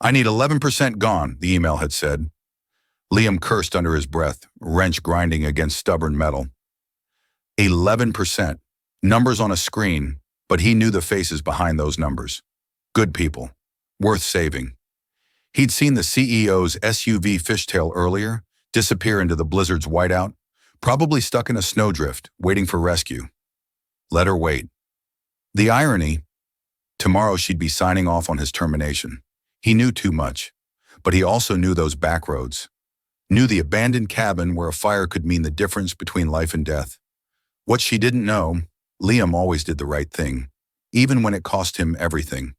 I need 11% gone, the email had said. Liam cursed under his breath, wrench grinding against stubborn metal. 11%. Numbers on a screen, but he knew the faces behind those numbers. Good people. Worth saving. He'd seen the CEO's SUV fishtail earlier disappear into the blizzard's whiteout, probably stuck in a snowdrift, waiting for rescue. Let her wait. The irony, tomorrow she'd be signing off on his termination. He knew too much, but he also knew those back roads. Knew the abandoned cabin where a fire could mean the difference between life and death. What she didn't know, Liam always did the right thing, even when it cost him everything,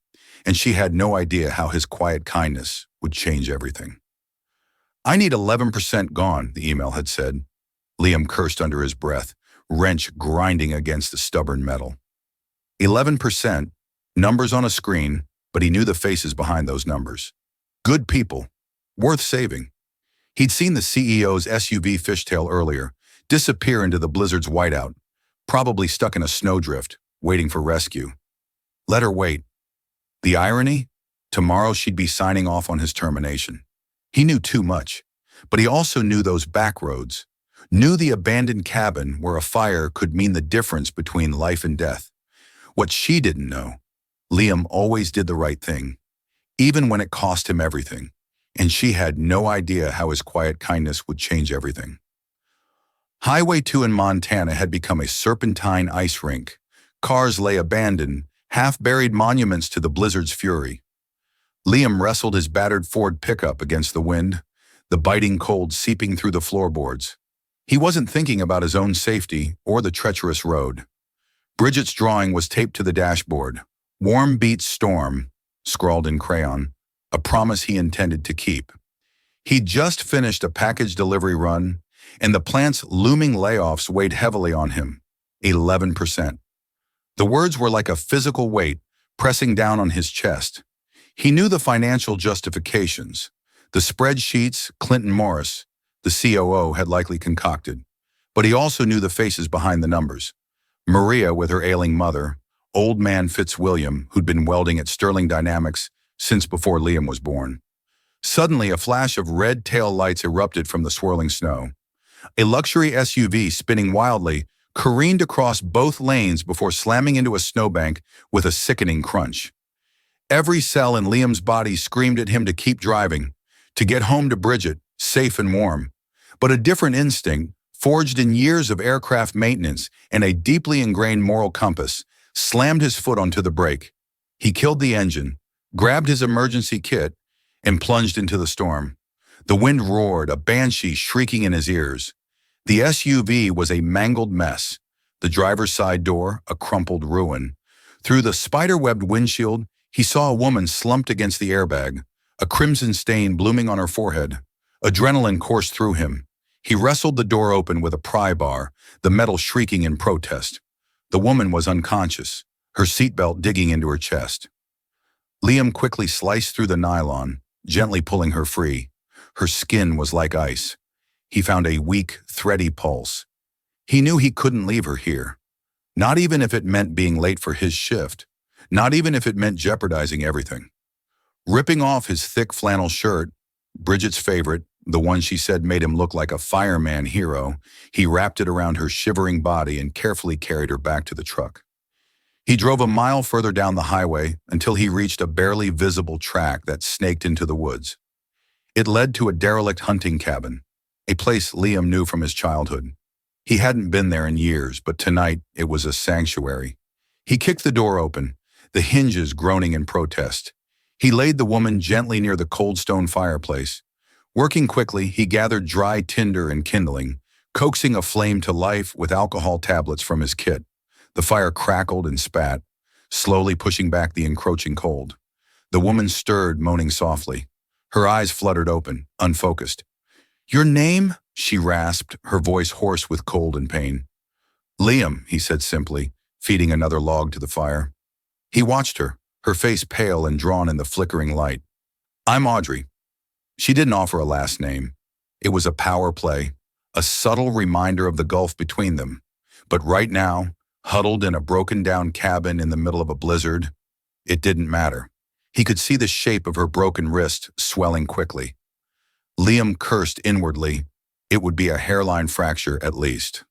and she had no idea how his quiet kindness would change everything. I need 11% gone, the email had said. Liam cursed under his breath, wrench grinding against the stubborn metal. 11%, numbers on a screen, but he knew the faces behind those numbers. Good people. Worth saving. He'd seen the CEO's SUV fishtail earlier disappear into the blizzard's whiteout, probably stuck in a snowdrift, waiting for rescue. Let her wait. The irony? Tomorrow she'd be signing off on his termination. He knew too much, but he also knew those back roads, knew the abandoned cabin where a fire could mean the difference between life and death. What she didn't know, Liam always did the right thing, even when it cost him everything, and she had no idea how his quiet kindness would change everything. Highway 2 in Montana had become a serpentine ice rink. Cars lay abandoned, half-buried monuments to the blizzard's fury. Liam wrestled his battered Ford pickup against the wind, the biting cold seeping through the floorboards. He wasn't thinking about his own safety or the treacherous road. Bridget's drawing was taped to the dashboard. Warm beats storm, scrawled in crayon, a promise he intended to keep. He'd just finished a package delivery run, and the plant's looming layoffs weighed heavily on him. 11%. The words were like a physical weight pressing down on his chest. He knew the financial justifications, the spreadsheets Clinton Morris, the COO, had likely concocted. But he also knew the faces behind the numbers. Maria with her ailing mother, old man Fitzwilliam, who'd been welding at Sterling Dynamics since before Liam was born. Suddenly, a flash of red tail lights erupted from the swirling snow. A luxury SUV spinning wildly careened across both lanes before slamming into a snowbank with a sickening crunch. Every cell in Liam's body screamed at him to keep driving, to get home to Bridget, safe and warm. But a different instinct, forged in years of aircraft maintenance and a deeply ingrained moral compass, slammed his foot onto the brake. He killed the engine, grabbed his emergency kit, and plunged into the storm. The wind roared, a banshee shrieking in his ears. The SUV was a mangled mess, the driver's side door a crumpled ruin. Through the spider-webbed windshield, he saw a woman slumped against the airbag, a crimson stain blooming on her forehead. Adrenaline coursed through him. He wrestled the door open with a pry bar, the metal shrieking in protest. The woman was unconscious, her seatbelt digging into her chest. Liam quickly sliced through the nylon, gently pulling her free. Her skin was like ice. He found a weak, thready pulse. He knew he couldn't leave her here. Not even if it meant being late for his shift. Not even if it meant jeopardizing everything. Ripping off his thick flannel shirt, Bridget's favorite, the one she said made him look like a fireman hero, he wrapped it around her shivering body and carefully carried her back to the truck. He drove a mile further down the highway until he reached a barely visible track that snaked into the woods. It led to a derelict hunting cabin, a place Liam knew from his childhood. He hadn't been there in years, but tonight it was a sanctuary. He kicked the door open, the hinges groaning in protest. He laid the woman gently near the cold stone fireplace. Working quickly, he gathered dry tinder and kindling, coaxing a flame to life with alcohol tablets from his kit. The fire crackled and spat, slowly pushing back the encroaching cold. The woman stirred, moaning softly. Her eyes fluttered open, unfocused. "Your name?" she rasped, her voice hoarse with cold and pain. "Liam," he said simply, feeding another log to the fire. He watched her, her face pale and drawn in the flickering light. "I'm Audrey." She didn't offer a last name. It was a power play, a subtle reminder of the gulf between them. But right now, huddled in a broken-down cabin in the middle of a blizzard, it didn't matter. He could see the shape of her broken wrist swelling quickly. Liam cursed inwardly. It would be a hairline fracture at least.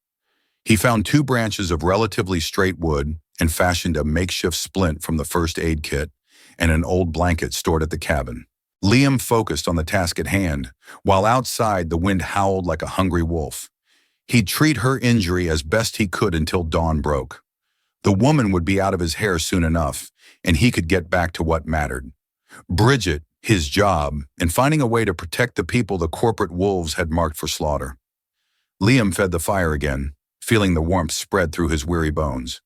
He found two branches of relatively straight wood and fashioned a makeshift splint from the first aid kit and an old blanket stored at the cabin. Liam focused on the task at hand, while outside the wind howled like a hungry wolf. He'd treat her injury as best he could until dawn broke. The woman would be out of his hair soon enough, and he could get back to what mattered. Bridget, his job, and finding a way to protect the people the corporate wolves had marked for slaughter. Liam fed the fire again, feeling the warmth spread through his weary bones.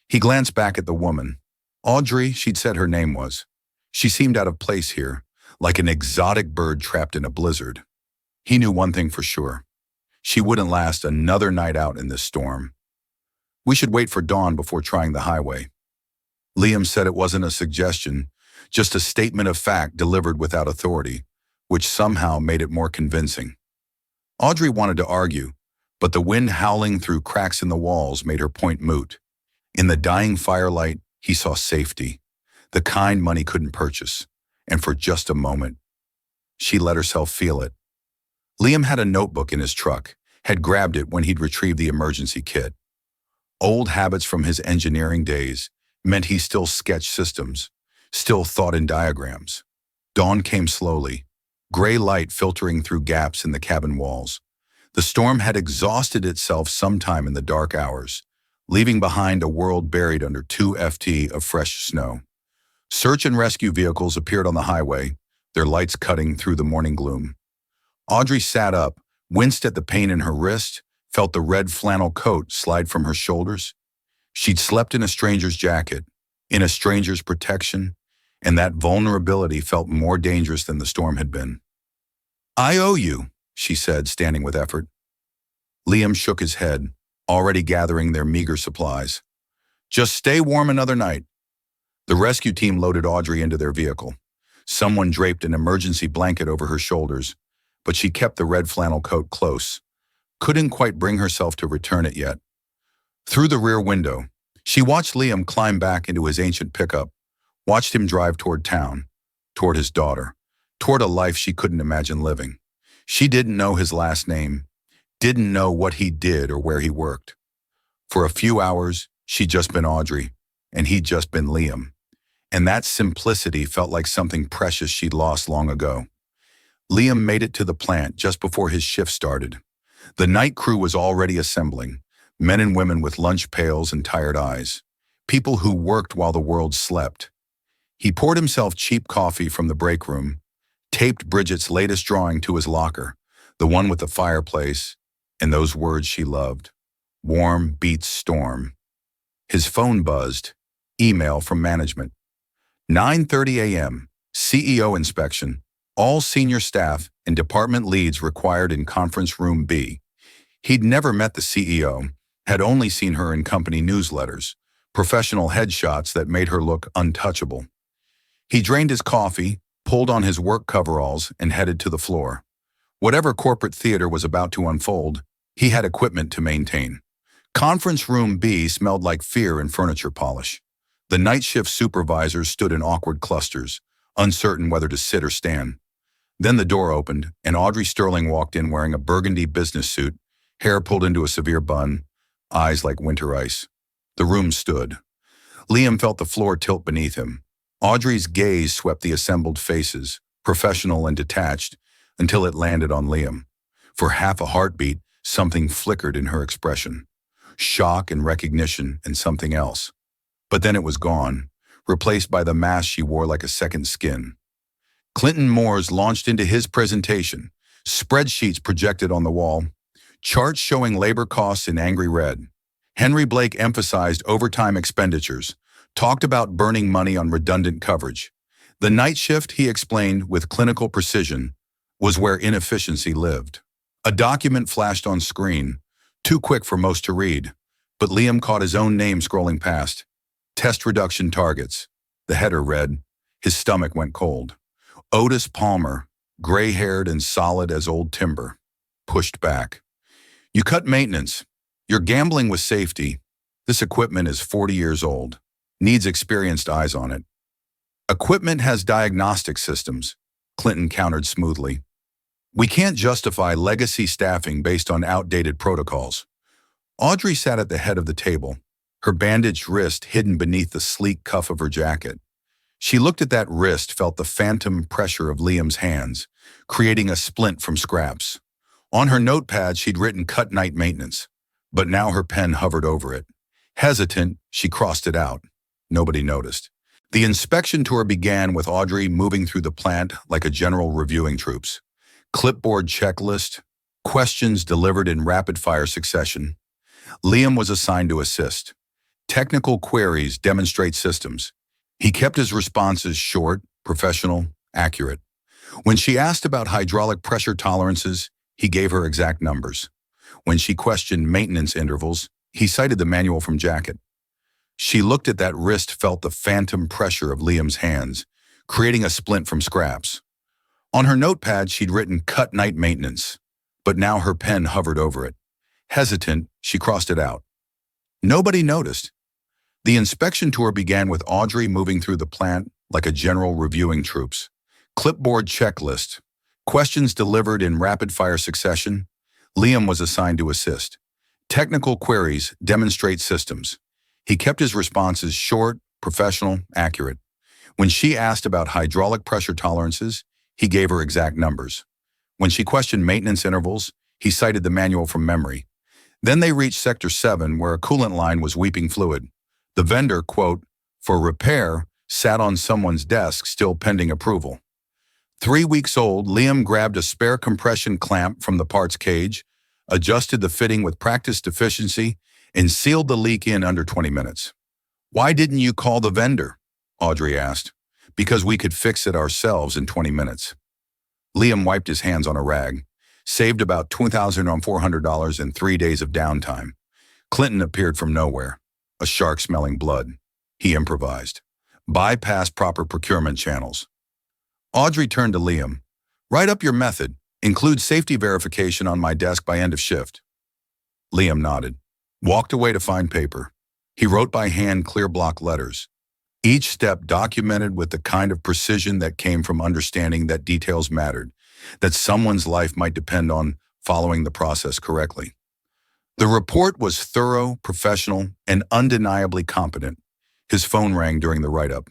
He glanced back at the woman. Audrey, she'd said her name was. She seemed out of place here, like an exotic bird trapped in a blizzard. He knew one thing for sure. She wouldn't last another night out in this storm. We should wait for dawn before trying the highway. Liam said it wasn't a suggestion, just a statement of fact delivered without authority, which somehow made it more convincing. Audrey wanted to argue, but the wind howling through cracks in the walls made her point moot. In the dying firelight, he saw safety, the kind money couldn't purchase, and for just a moment, she let herself feel it. Liam had a notebook in his truck, had grabbed it when he'd retrieved the emergency kit. Old habits from his engineering days meant he still sketched systems, still thought in diagrams. Dawn came slowly, gray light filtering through gaps in the cabin walls. The storm had exhausted itself sometime in the dark hours, leaving behind a world buried under 2 ft of fresh snow. Search and rescue vehicles appeared on the highway, their lights cutting through the morning gloom. Audrey sat up, winced at the pain in her wrist, felt the red flannel coat slide from her shoulders. She'd slept in a stranger's jacket, in a stranger's protection, and that vulnerability felt more dangerous than the storm had been. "I owe you," she said, standing with effort. Liam shook his head, already gathering their meager supplies. "Just stay warm another night." The rescue team loaded Audrey into their vehicle. Someone draped an emergency blanket over her shoulders, but she kept the red flannel coat close. Couldn't quite bring herself to return it yet. Through the rear window, she watched Liam climb back into his ancient pickup, watched him drive toward town, toward his daughter, toward a life she couldn't imagine living. She didn't know his last name, didn't know what he did or where he worked. For a few hours, she'd just been Audrey, and he'd just been Liam. And that simplicity felt like something precious she'd lost long ago. Liam made it to the plant just before his shift started. The night crew was already assembling, men and women with lunch pails and tired eyes, people who worked while the world slept. He poured himself cheap coffee from the break room, taped Bridget's latest drawing to his locker, the one with the fireplace, and those words she loved. Warm beats storm. His phone buzzed. Email from management. 9:30 a.m. CEO inspection. All senior staff and department leads required in conference room B. He'd never met the CEO, had only seen her in company newsletters, professional headshots that made her look untouchable. He drained his coffee, pulled on his work coveralls, and headed to the floor. Whatever corporate theater was about to unfold, he had equipment to maintain. Conference room B smelled like fear and furniture polish. The night shift supervisors stood in awkward clusters, uncertain whether to sit or stand. Then the door opened, and Audrey Sterling walked in wearing a burgundy business suit, hair pulled into a severe bun, eyes like winter ice. The room stood. Liam felt the floor tilt beneath him. Audrey's gaze swept the assembled faces, professional and detached, until it landed on Liam. For half a heartbeat, something flickered in her expression. Shock and recognition and something else. But then it was gone, replaced by the mask she wore like a second skin. Clinton Moores launched into his presentation, spreadsheets projected on the wall, charts showing labor costs in angry red. Henry Blake emphasized overtime expenditures, talked about burning money on redundant coverage. The night shift, he explained with clinical precision, was where inefficiency lived. A document flashed on screen, too quick for most to read, but Liam caught his own name scrolling past. Test reduction targets. The header read. His stomach went cold. Otis Palmer, gray-haired and solid as old timber. Pushed back. You cut maintenance. You're gambling with safety. This equipment is 40 years old. Needs experienced eyes on it. Equipment has diagnostic systems, Clinton countered smoothly. We can't justify legacy staffing based on outdated protocols. Audrey sat at the head of the table, her bandaged wrist hidden beneath the sleek cuff of her jacket. She looked at that wrist, felt the phantom pressure of Liam's hands, creating a splint from scraps. On her notepad, she'd written "cut night maintenance," but now her pen hovered over it. Hesitant, she crossed it out. Nobody noticed. The inspection tour began with Audrey moving through the plant like a general reviewing troops. Clipboard checklist, questions delivered in rapid-fire succession. Liam was assigned to assist. Technical queries demonstrate systems. He kept his responses short, professional, accurate. When she asked about hydraulic pressure tolerances, he gave her exact numbers. When she questioned maintenance intervals, he cited the manual from jacket. She looked at that wrist, felt the phantom pressure of Liam's hands, creating a splint from scraps. On her notepad, she'd written "cut night maintenance," but now her pen hovered over it. Hesitant, she crossed it out. Nobody noticed. The inspection tour began with Audrey moving through the plant like a general reviewing troops. Clipboard checklist, questions delivered in rapid-fire succession. Liam was assigned to assist. Technical queries demonstrate systems. He kept his responses short, professional, accurate. When she asked about hydraulic pressure tolerances, he gave her exact numbers. When she questioned maintenance intervals, he cited the manual from memory. Then they reached Sector 7, where a coolant line was weeping fluid. The vendor, quote, "for repair," sat on someone's desk, still pending approval. 3 weeks old, Liam grabbed a spare compression clamp from the parts cage, adjusted the fitting with practiced efficiency, and sealed the leak in under 20 minutes. "Why didn't you call the vendor?" Audrey asked. "Because we could fix it ourselves in 20 minutes. Liam wiped his hands on a rag, saved about $2,400 in 3 days of downtime. Clinton appeared from nowhere, a shark smelling blood. He improvised. Bypass proper procurement channels. Audrey turned to Liam. "Write up your method. Include safety verification on my desk by end of shift." Liam nodded, walked away to find paper. He wrote by hand clear block letters. Each step documented with the kind of precision that came from understanding that details mattered, that someone's life might depend on following the process correctly. The report was thorough, professional, and undeniably competent. His phone rang during the write-up.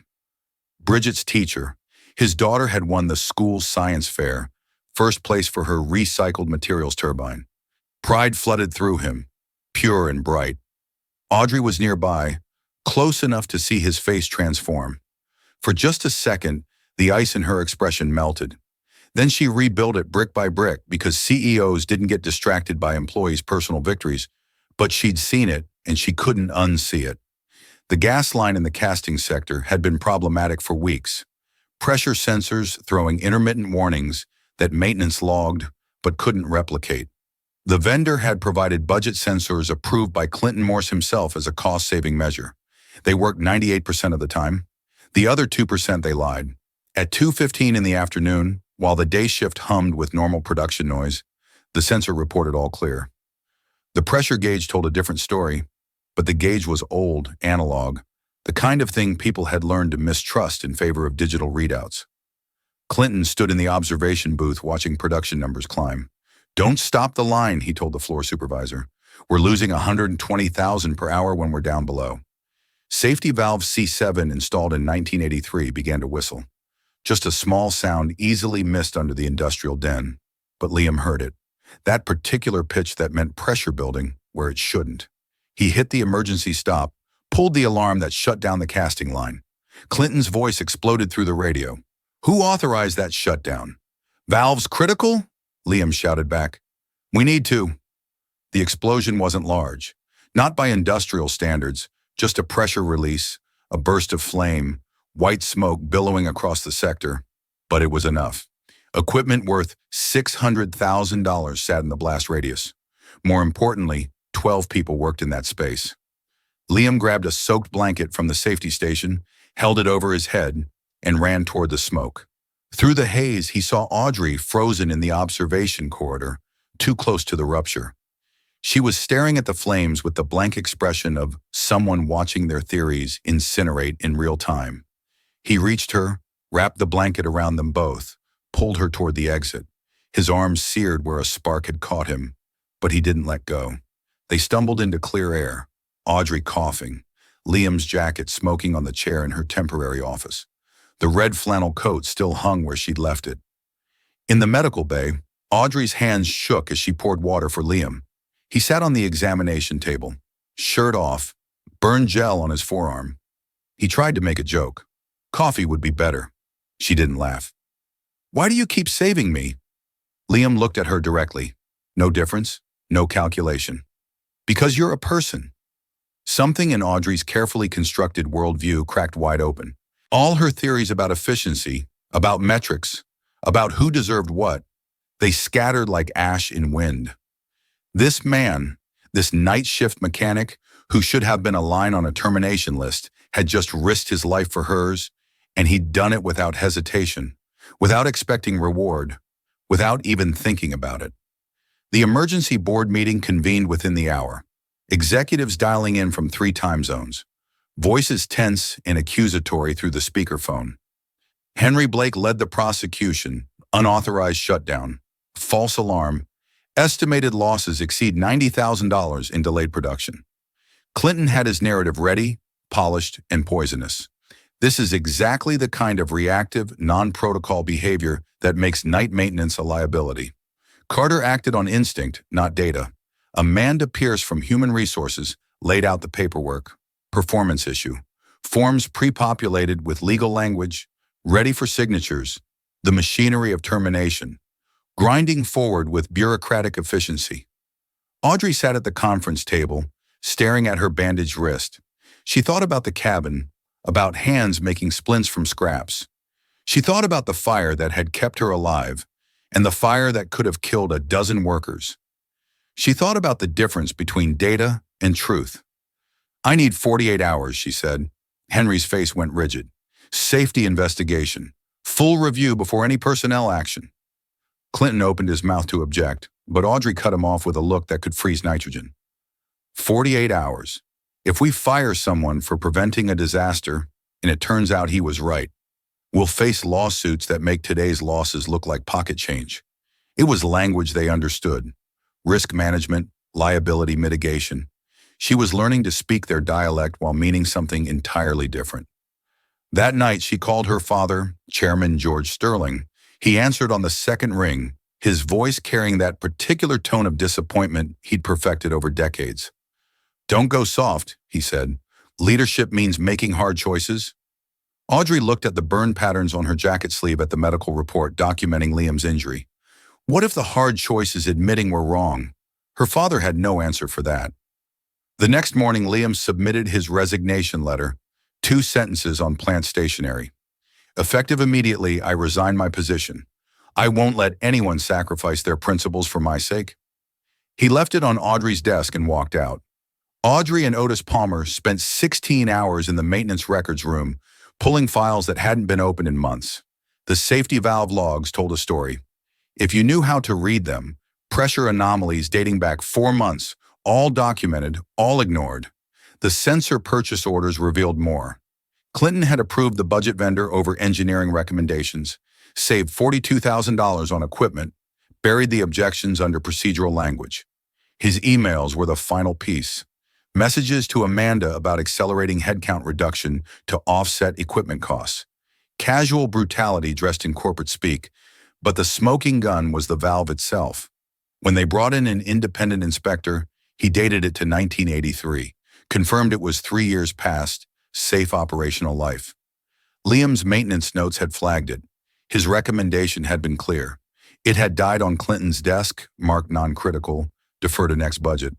Bridget's teacher. His daughter had won the school science fair, first place for her recycled materials turbine. Pride flooded through him, pure and bright. Audrey was nearby, close enough to see his face transform. For just a second, the ice in her expression melted. Then she rebuilt it brick by brick because CEOs didn't get distracted by employees' personal victories, but she'd seen it and she couldn't unsee it. The gas line in the casting sector had been problematic for weeks. Pressure sensors throwing intermittent warnings that maintenance logged but couldn't replicate. The vendor had provided budget sensors approved by Clinton Morse himself as a cost-saving measure. They worked 98% of the time. The other 2% they lied. At 2:15 in the afternoon, while the day shift hummed with normal production noise, the sensor reported all clear. The pressure gauge told a different story, but the gauge was old, analog, the kind of thing people had learned to mistrust in favor of digital readouts. Clinton stood in the observation booth watching production numbers climb. "Don't stop the line," he told the floor supervisor. "We're losing 120,000 per hour when we're down below." Safety valve C7, installed in 1983, began to whistle. Just a small sound easily missed under the industrial den, but Liam heard it. That particular pitch that meant pressure building where it shouldn't. He hit the emergency stop, pulled the alarm that shut down the casting line. Clinton's voice exploded through the radio. "Who authorized that shutdown?" "Valves critical?" Liam shouted back. "We need to." The explosion wasn't large, not by industrial standards, just a pressure release, a burst of flame, white smoke billowing across the sector, but it was enough. Equipment worth $600,000 sat in the blast radius. More importantly, 12 people worked in that space. Liam grabbed a soaked blanket from the safety station, held it over his head, and ran toward the smoke. Through the haze, he saw Audrey frozen in the observation corridor, too close to the rupture. She was staring at the flames with the blank expression of someone watching their theories incinerate in real time. He reached her, wrapped the blanket around them both, pulled her toward the exit. His arms seared where a spark had caught him, but he didn't let go. They stumbled into clear air, Audrey coughing, Liam's jacket smoking on the chair in her temporary office. The red flannel coat still hung where she'd left it. In the medical bay, Audrey's hands shook as she poured water for Liam. He sat on the examination table, shirt off, burned gel on his forearm. He tried to make a joke. Coffee would be better. She didn't laugh. "Why do you keep saving me?" Liam looked at her directly. No difference, no calculation. "Because you're a person." Something in Audrey's carefully constructed worldview cracked wide open. All her theories about efficiency, about metrics, about who deserved what, they scattered like ash in wind. This man, this night shift mechanic who should have been a line on a termination list, had just risked his life for hers, and he'd done it without hesitation, without expecting reward, without even thinking about it. The emergency board meeting convened within the hour. Executives dialing in from 3 time zones. Voices tense and accusatory through the speakerphone. Henry Blake led the prosecution, unauthorized shutdown, false alarm, estimated losses exceed $90,000 in delayed production. Clinton had his narrative ready, polished, and poisonous. This is exactly the kind of reactive, non-protocol behavior that makes night maintenance a liability. Carter acted on instinct, not data. Amanda Pierce from Human Resources laid out the paperwork. Performance issue. Forms pre-populated with legal language, ready for signatures. The machinery of termination. Grinding forward with bureaucratic efficiency. Audrey sat at the conference table, staring at her bandaged wrist. She thought about the cabin, about hands making splints from scraps. She thought about the fire that had kept her alive, and the fire that could have killed a dozen workers. She thought about the difference between data and truth. "I need 48 hours, she said. Henry's face went rigid. "Safety investigation. Full review before any personnel action." Clinton opened his mouth to object, but Audrey cut him off with a look that could freeze nitrogen. 48 hours. If we fire someone for preventing a disaster, and it turns out he was right, we'll face lawsuits that make today's losses look like pocket change. It was language they understood. Risk management, liability mitigation. She was learning to speak their dialect while meaning something entirely different. That night, she called her father, Chairman George Sterling. He answered on the second ring, his voice carrying that particular tone of disappointment he'd perfected over decades. "Don't go soft," he said. "Leadership means making hard choices." Audrey looked at the burn patterns on her jacket sleeve at the medical report documenting Liam's injury. What if the hard choice is admitting we're wrong? Her father had no answer for that. The next morning, Liam submitted his resignation letter, 2 sentences on plant stationery. "Effective immediately, I resign my position. I won't let anyone sacrifice their principles for my sake." He left it on Audrey's desk and walked out. Audrey and Otis Palmer spent 16 hours in the maintenance records room, pulling files that hadn't been opened in months. The safety valve logs told a story. If you knew how to read them, pressure anomalies dating back 4 months, all documented, all ignored. The sensor purchase orders revealed more. Clinton had approved the budget vendor over engineering recommendations, saved $42,000 on equipment, buried the objections under procedural language. His emails were the final piece. Messages to Amanda about accelerating headcount reduction to offset equipment costs. Casual brutality dressed in corporate speak, but the smoking gun was the valve itself. When they brought in an independent inspector, he dated it to 1983, confirmed it was 3 years past safe operational life. Liam's maintenance notes had flagged it. His recommendation had been clear. It had died on Clinton's desk, marked non-critical, defer to next budget.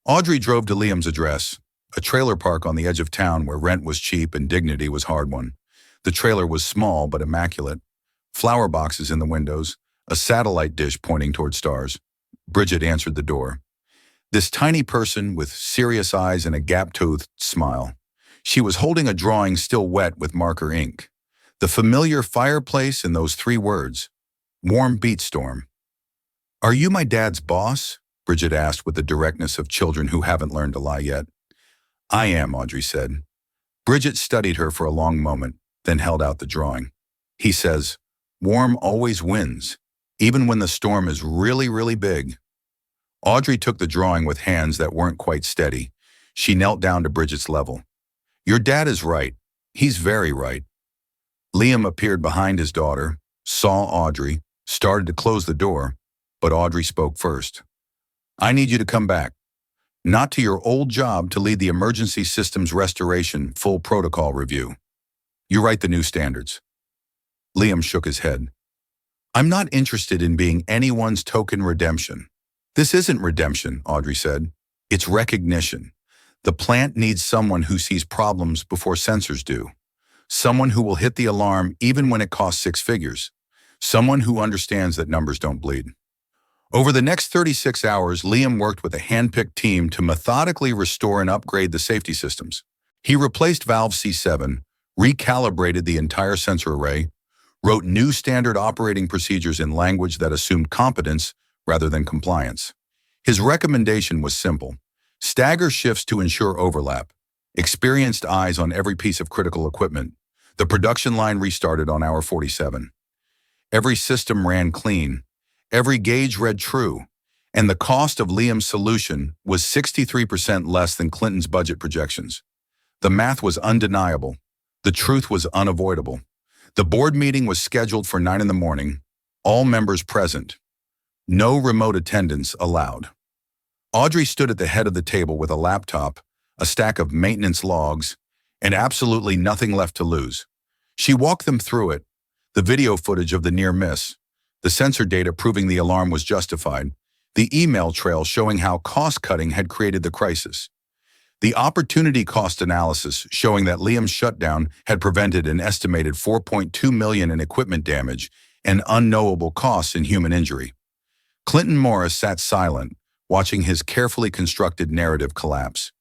Audrey drove to Liam's address, a trailer park on the edge of town where rent was cheap and dignity was hard-won. The trailer was small but immaculate. Flower boxes in the windows, a satellite dish pointing toward stars. Bridget answered the door. This tiny person with serious eyes and a gap-toothed smile. She was holding a drawing still wet with marker ink. The familiar fireplace and those 3 words. Warm beat storm. "Are you my dad's boss?" Bridget asked with the directness of children who haven't learned to lie yet. "I am," Audrey said. Bridget studied her for a long moment, then held out the drawing. He says, "Warm always wins, even when the storm is really, really big." Audrey took the drawing with hands that weren't quite steady. She knelt down to Bridget's level. "Your dad is right. He's very right." Liam appeared behind his daughter, saw Audrey, started to close the door, but Audrey spoke first. "I need you to come back. Not to your old job to lead the emergency systems restoration full protocol review. You write the new standards." Liam shook his head. "I'm not interested in being anyone's token redemption." "This isn't redemption," Audrey said. "It's recognition. The plant needs someone who sees problems before sensors do. Someone who will hit the alarm even when it costs 6 figures. Someone who understands that numbers don't bleed." Over the next 36 hours, Liam worked with a hand-picked team to methodically restore and upgrade the safety systems. He replaced valve C7, recalibrated the entire sensor array, wrote new standard operating procedures in language that assumed competence rather than compliance. His recommendation was simple: stagger shifts to ensure overlap, experienced eyes on every piece of critical equipment. The production line restarted on hour 47. Every system ran clean, every gauge read true, and the cost of Liam's solution was 63% less than Clinton's budget projections. The math was undeniable. The truth was unavoidable. The board meeting was scheduled for 9 in the morning, all members present. No remote attendance allowed. Audrey stood at the head of the table with a laptop, a stack of maintenance logs, and absolutely nothing left to lose. She walked them through it: the video footage of the near miss, the sensor data proving the alarm was justified, the email trail showing how cost-cutting had created the crisis, the opportunity cost analysis showing that Liam's shutdown had prevented an estimated $4.2 million in equipment damage and unknowable costs in human injury. Clinton Morris sat silent, watching his carefully constructed narrative collapse.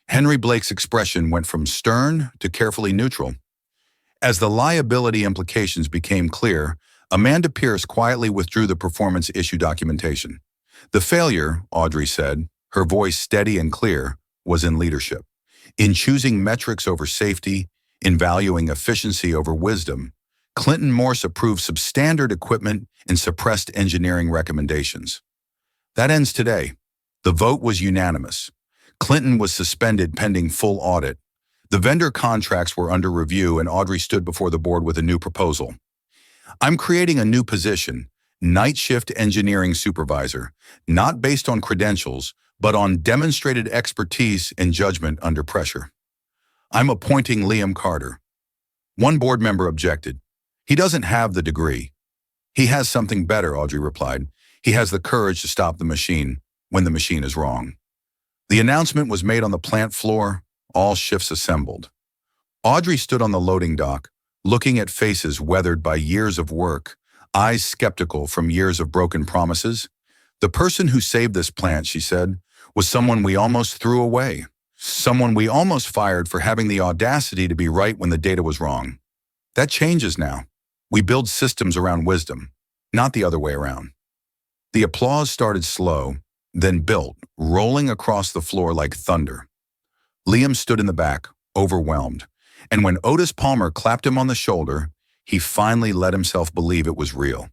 Henry Blake's expression went from stern to carefully neutral. As the liability implications became clear, Amanda Pierce quietly withdrew the performance issue documentation. The failure, Audrey said, her voice steady and clear, was in leadership. In choosing metrics over safety, in valuing efficiency over wisdom, Clinton Morse approved substandard equipment and suppressed engineering recommendations. That ends today. The vote was unanimous. Clinton was suspended pending full audit. The vendor contracts were under review, and Audrey stood before the board with a new proposal. "I'm creating a new position, night shift engineering supervisor, not based on credentials, but on demonstrated expertise and judgment under pressure. I'm appointing Liam Carter." One board member objected. "He doesn't have the degree." "He has something better," Audrey replied. "He has the courage to stop the machine when the machine is wrong." The announcement was made on the plant floor, all shifts assembled. Audrey stood on the loading dock, looking at faces weathered by years of work, eyes skeptical from years of broken promises. "The person who saved this plant," she said, "was someone we almost threw away. Someone we almost fired for having the audacity to be right when the data was wrong. That changes now. We build systems around wisdom, not the other way around." The applause started slow, then built, rolling across the floor like thunder. Liam stood in the back, overwhelmed, and when Otis Palmer clapped him on the shoulder, he finally let himself believe it was real.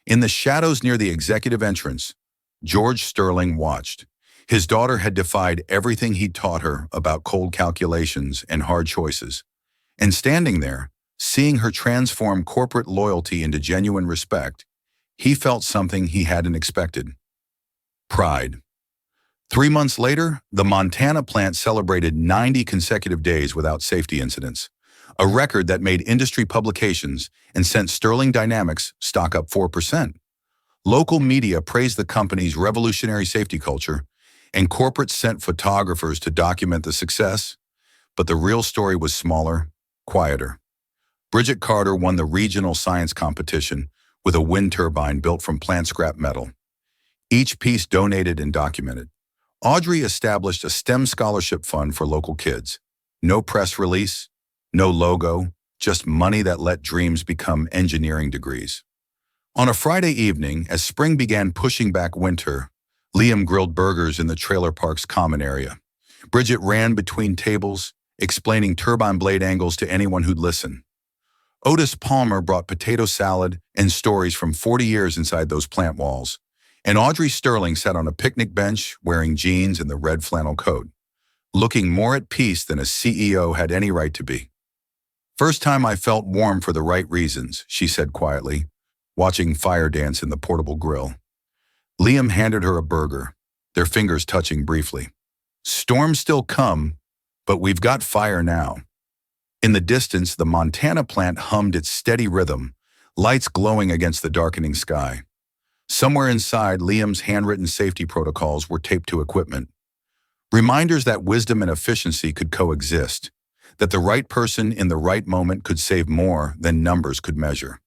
In the shadows near the executive entrance, George Sterling watched. His daughter had defied everything he'd taught her about cold calculations and hard choices. And standing there, seeing her transform corporate loyalty into genuine respect, he felt something he hadn't expected: pride. 3 months later, the Montana plant celebrated 90 consecutive days without safety incidents, a record that made industry publications and sent Sterling Dynamics stock up 4%. Local media praised the company's revolutionary safety culture, and corporates sent photographers to document the success, but the real story was smaller, quieter. Bridget Carter won the regional science competition with a wind turbine built from plant scrap metal. Each piece donated and documented. Audrey established a STEM scholarship fund for local kids. No press release, no logo, just money that let dreams become engineering degrees. On a Friday evening, as spring began pushing back winter, Liam grilled burgers in the trailer park's common area. Bridget ran between tables, explaining turbine blade angles to anyone who'd listen. Otis Palmer brought potato salad and stories from 40 years inside those plant walls. And Audrey Sterling sat on a picnic bench wearing jeans and the red flannel coat, looking more at peace than a CEO had any right to be. First time I felt warm for the right reasons, she said quietly, watching fire dance in the portable grill. Liam handed her a burger, their fingers touching briefly. Storms still come, but we've got fire now. In the distance, the Montana plant hummed its steady rhythm, lights glowing against the darkening sky. Somewhere inside, Liam's handwritten safety protocols were taped to equipment. Reminders that wisdom and efficiency could coexist, that the right person in the right moment could save more than numbers could measure.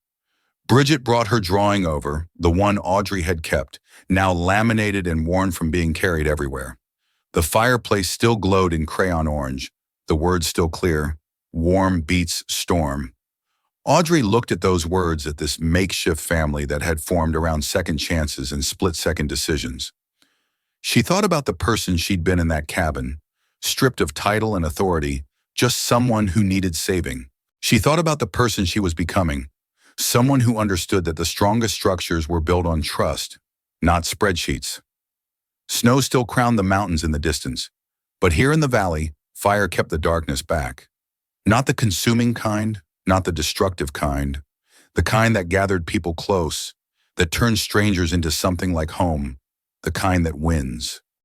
Bridget brought her drawing over, the one Audrey had kept, now laminated and worn from being carried everywhere. The fireplace still glowed in crayon orange, the words still clear, warm beats storm. Audrey looked at those words at this makeshift family that had formed around second chances and split-second decisions. She thought about the person she'd been in that cabin, stripped of title and authority, just someone who needed saving. She thought about the person she was becoming, someone who understood that the strongest structures were built on trust, not spreadsheets. Snow still crowned the mountains in the distance, but here in the valley, fire kept the darkness back. Not the consuming kind, not the destructive kind, the kind that gathered people close, that turned strangers into something like home, the kind that wins.